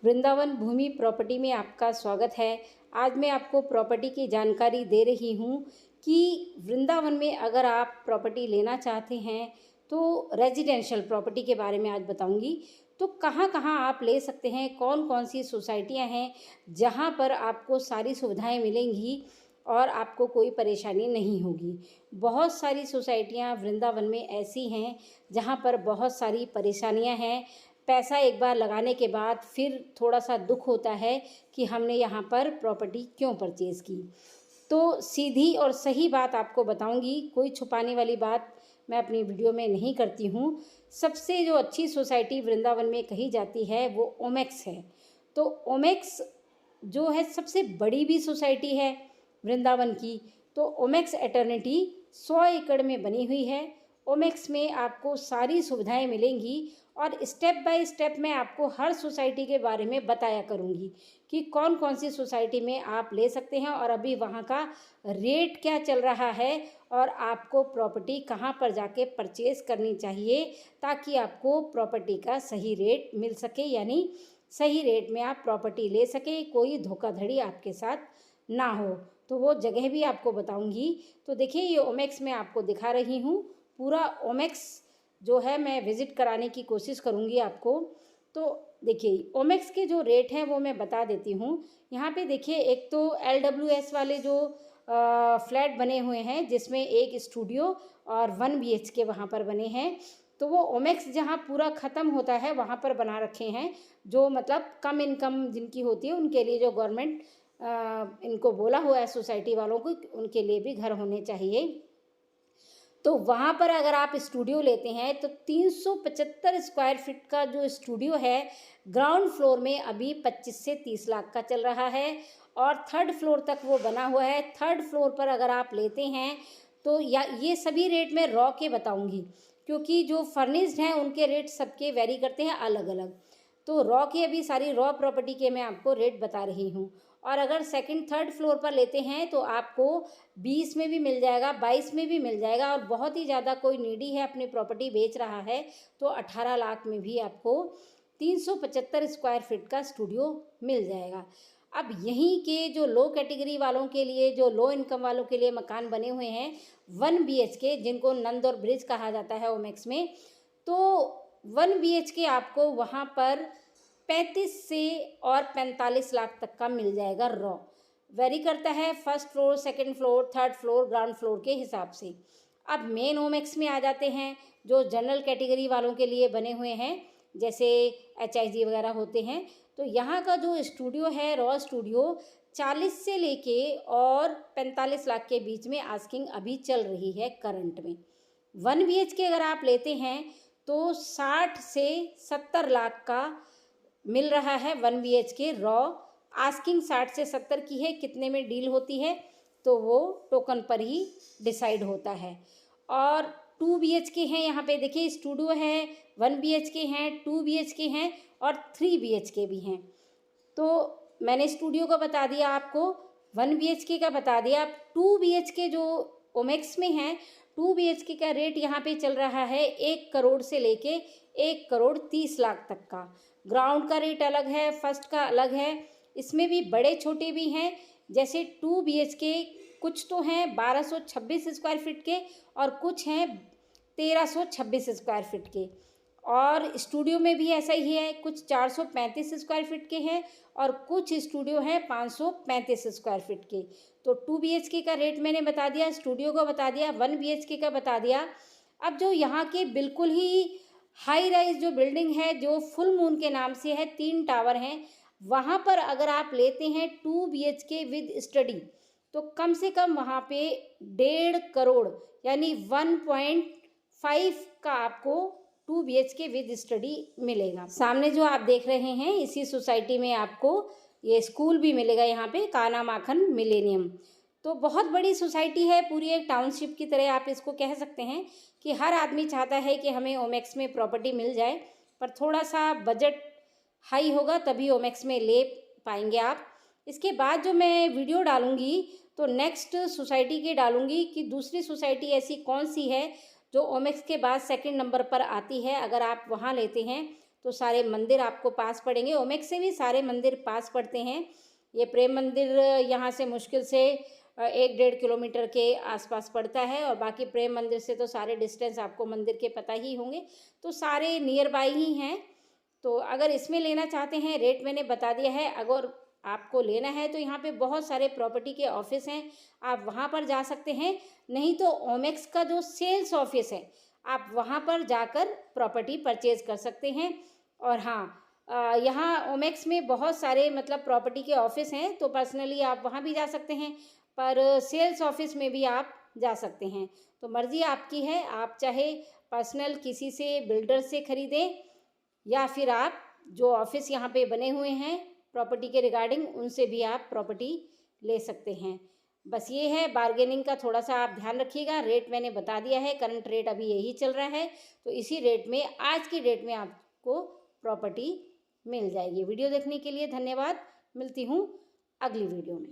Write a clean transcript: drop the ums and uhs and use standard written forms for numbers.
वृंदावन भूमि property में आपका स्वागत है। आज मैं आपको प्रॉपर्टी की जानकारी दे रही हूँ कि वृंदावन में अगर आप प्रॉपर्टी लेना चाहते हैं तो रेजिडेंशियल प्रॉपर्टी के बारे में आज बताऊँगी। तो कहाँ कहाँ आप ले सकते हैं, कौन कौन सी सोसाइटियाँ हैं जहाँ पर आपको सारी सुविधाएं मिलेंगी और आपको कोई परेशानी नहीं होगी। बहुत सारी सोसाइटियाँ वृंदावन में ऐसी हैं जहाँ पर बहुत सारी परेशानियाँ हैं। पैसा एक बार लगाने के बाद फिर थोड़ा सा दुख होता है कि हमने यहाँ पर प्रॉपर्टी क्यों परचेज़ की। तो सीधी और सही बात आपको बताऊंगी, कोई छुपाने वाली बात मैं अपनी वीडियो में नहीं करती हूँ। सबसे जो अच्छी सोसाइटी वृंदावन में कही जाती है वो ओमेक्स है। तो ओमेक्स जो है सबसे बड़ी भी सोसाइटी है वृंदावन की। तो ओमेक्स एटर्निटी 100 एकड़ में बनी हुई है। ओमेक्स में आपको सारी सुविधाएं मिलेंगी और स्टेप बाय स्टेप मैं आपको हर सोसाइटी के बारे में बताया करूंगी कि कौन कौन सी सोसाइटी में आप ले सकते हैं और अभी वहाँ का रेट क्या चल रहा है और आपको प्रॉपर्टी कहाँ पर जाके परचेज़ करनी चाहिए ताकि आपको प्रॉपर्टी का सही रेट मिल सके, यानी सही रेट में आप प्रॉपर्टी ले सके, कोई धोखाधड़ी आपके साथ ना हो। तो वो जगह भी आपको बताऊंगी। तो देखिए, ये ओमेक्स में आपको दिखा रही हूँ। पूरा ओमेक्स जो है मैं विज़िट कराने की कोशिश करूँगी आपको। तो देखिए, ओमेक्स के जो रेट हैं वो मैं बता देती हूँ। यहाँ पे देखिए, एक तो LWS वाले जो फ्लैट बने हुए हैं जिसमें एक स्टूडियो और 1 BHK वहाँ पर बने हैं। तो वो ओमेक्स जहाँ पूरा ख़त्म होता है वहाँ पर बना रखे हैं, जो मतलब कम इनकम जिनकी होती है उनके लिए, जो गवर्नमेंट इनको बोला हुआ है सोसाइटी वालों को, उनके लिए भी घर होने चाहिए। तो वहाँ पर अगर आप स्टूडियो लेते हैं तो 375 स्क्वायर फीट का जो स्टूडियो है ग्राउंड फ्लोर में अभी 25 से 30 लाख का चल रहा है और थर्ड फ्लोर तक वो बना हुआ है। थर्ड फ्लोर पर अगर आप लेते हैं तो या ये सभी रेट मैं रॉ के बताऊंगी, क्योंकि जो फर्निश्ड हैं उनके रेट सबके वेरी करते हैं अलग अलग। तो रॉ की अभी सारी रॉ प्रॉपर्टी के मैं आपको रेट बता रही हूँ। और अगर सेकंड थर्ड फ्लोर पर लेते हैं तो आपको 20 में भी मिल जाएगा, 22 में भी मिल जाएगा और बहुत ही ज़्यादा कोई नीडी है, अपनी प्रॉपर्टी बेच रहा है, तो 18 लाख में भी आपको 375 स्क्वायर फीट का स्टूडियो मिल जाएगा। अब यहीं के जो लो कैटेगरी वालों के लिए, जो लो इनकम वालों के लिए मकान बने हुए हैं 1 BHK, जिनको नंद और ब्रिज कहा जाता है ओमेक्स में, तो 1 BHK आपको वहाँ पर 35 से और 45 लाख तक का मिल जाएगा रॉ। वेरी करता है first floor, second floor, third floor, ground floor के हिसाब से। अब मेन ओमेक्स में आ जाते हैं जो जनरल कैटेगरी वालों के लिए बने हुए हैं, जैसे HIG वगैरह होते हैं। तो यहाँ का जो स्टूडियो है रॉ स्टूडियो 40 से लेके और 45 लाख के बीच में आस्किंग अभी चल रही है करंट में। 1 BHK अगर आप लेते हैं तो 60 से 70 लाख का मिल रहा है 1 BHK रॉ। आस्किंग 60 से 70 की है, कितने में डील होती है तो वो टोकन पर ही डिसाइड होता है। और 2 BHK हैं, यहाँ पे देखिए स्टूडियो है, 1 BHK हैं, 2 BHK हैं और 3 BHK भी हैं। तो मैंने स्टूडियो का बता दिया आपको, 1 BHK का बता दिया। 2 BHK जो ओमेक्स में है, 2 BHK का रेट यहाँ पे चल रहा है 1 करोड़ से लेके 1 करोड़ 30 लाख तक का। ग्राउंड का रेट अलग है, फर्स्ट का अलग है। इसमें भी बड़े छोटे भी हैं, जैसे 2 BHK कुछ तो हैं 1226 स्क्वायर फीट के और कुछ हैं 1326 स्क्वायर फीट के। और स्टूडियो में भी ऐसा ही है, कुछ 435 स्क्वायर फीट के हैं और कुछ स्टूडियो हैं 535 स्क्वायर फीट के। तो 2 BHK का रेट मैंने बता दिया, स्टूडियो का बता दिया, 1 BHK का बता दिया। अब जो यहाँ के बिल्कुल ही हाई राइज जो बिल्डिंग है, जो फुल मून के नाम से है, 3 टावर हैं, वहाँ पर अगर आप लेते हैं 2 BHK विद स्टडी तो कम से कम वहाँ पे 1.5 करोड़ यानी 1.5 का आपको 2 BHK विद स्टडी मिलेगा। सामने जो आप देख रहे हैं इसी सोसाइटी में आपको ये स्कूल भी मिलेगा, यहाँ पे काना माखन मिलेनियम। तो बहुत बड़ी सोसाइटी है, पूरी एक टाउनशिप की तरह आप इसको कह सकते हैं कि हर आदमी चाहता है कि हमें ओमेक्स में प्रॉपर्टी मिल जाए, पर थोड़ा सा बजट हाई होगा तभी ओमेक्स में ले पाएंगे आप। इसके बाद जो मैं वीडियो डालूंगी तो नेक्स्ट सोसाइटी की डालूंगी कि दूसरी सोसाइटी ऐसी कौन सी है जो ओमेक्स के बाद सेकंड नंबर पर आती है। अगर आप वहाँ लेते हैं तो सारे मंदिर आपको पास पड़ेंगे। ओमेक्स से भी सारे मंदिर पास पड़ते हैं। ये प्रेम मंदिर यहाँ से मुश्किल से 1-1.5 किलोमीटर के आसपास पड़ता है, और बाकी प्रेम मंदिर से तो सारे डिस्टेंस आपको मंदिर के पता ही होंगे, तो सारे नियर बाय ही हैं। तो अगर इसमें लेना चाहते हैं, रेट मैंने बता दिया है। अगर आपको लेना है तो यहाँ पे बहुत सारे प्रॉपर्टी के ऑफिस हैं, आप वहाँ पर जा सकते हैं। नहीं तो ओमेक्स का जो सेल्स ऑफिस है, आप वहाँ पर जाकर प्रॉपर्टी परचेज कर सकते हैं। और हाँ, यहाँ ओमेक्स में बहुत सारे मतलब प्रॉपर्टी के ऑफिस हैं, तो पर्सनली आप वहाँ भी जा सकते हैं, पर सेल्स ऑफिस में भी आप जा सकते हैं। तो मर्ज़ी आपकी है, आप चाहे पर्सनल किसी से बिल्डर से ख़रीदें, या फिर आप जो ऑफिस यहाँ पे बने हुए हैं प्रॉपर्टी के रिगार्डिंग, उनसे भी आप प्रॉपर्टी ले सकते हैं। बस ये है, बार्गेनिंग का थोड़ा सा आप ध्यान रखिएगा। रेट मैंने बता दिया है, करंट रेट अभी यही चल रहा है, तो इसी रेट में आज की डेट में आपको प्रॉपर्टी मिल जाएगी। वीडियो देखने के लिए धन्यवाद। मिलती हूँ अगली वीडियो में।